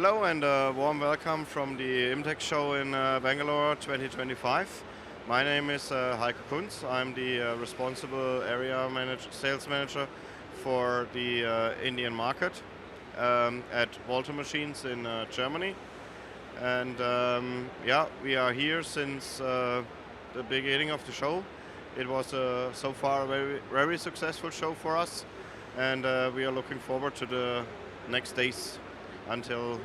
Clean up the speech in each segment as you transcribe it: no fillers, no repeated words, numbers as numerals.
Hello and a warm welcome from the IMTEX show in Bangalore 2025. My name is Heiko Kunz. I'm the responsible area sales manager for the Indian market at Walter Machines in Germany. And yeah, we are here since the beginning of the show. It was so far a very successful show for us, and we are looking forward to the next days until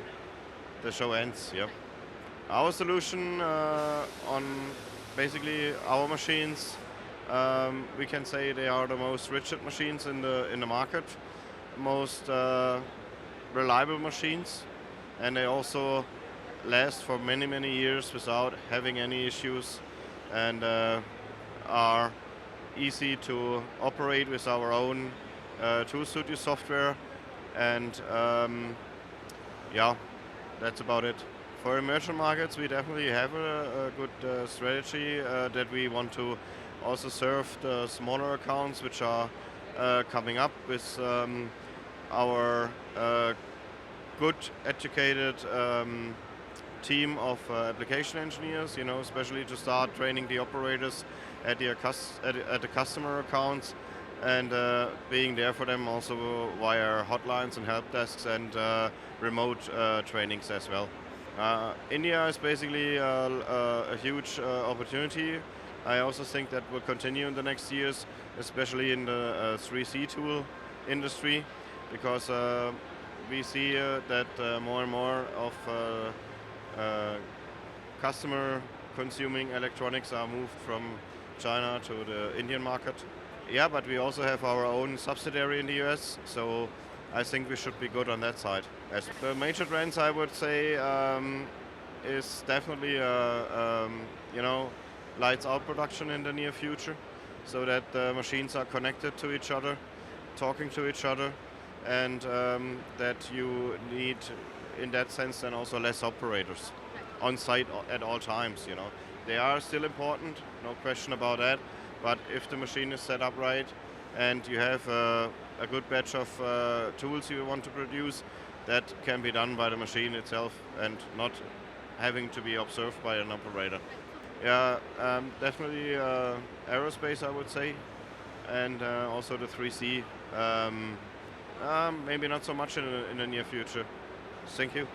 the show ends. Yep. Our solution on basically our machines, we can say they are the most rigid machines in the market, most reliable machines, and they also last for many years without having any issues, and are easy to operate with our own tool studio software. And yeah, that's about it. For emerging markets, we definitely have a good strategy that we want to also serve the smaller accounts which are coming up with our good educated team of application engineers, especially to start training the operators at the customer accounts, and being there for them also via hotlines and help desks and remote trainings as well. India is basically a huge opportunity. I also think that will continue in the next years, especially in the 3C tool industry, because we see that more and more of customer consuming electronics are moved from China to the Indian market. Yeah, but we also have our own subsidiary in the US, so I think we should be good on that side. As the major trends, I would say, is definitely lights out production in the near future, so that the machines are connected to each other, talking to each other, and that you need, in that sense, then also less operators on site at all times. They are still important, no question about that. But if the machine is set up right and you have a good batch of tools you want to produce, that can be done by the machine itself and not having to be observed by an operator. Yeah, definitely aerospace, I would say, and also the 3C. Maybe not so much in the near future. Thank you.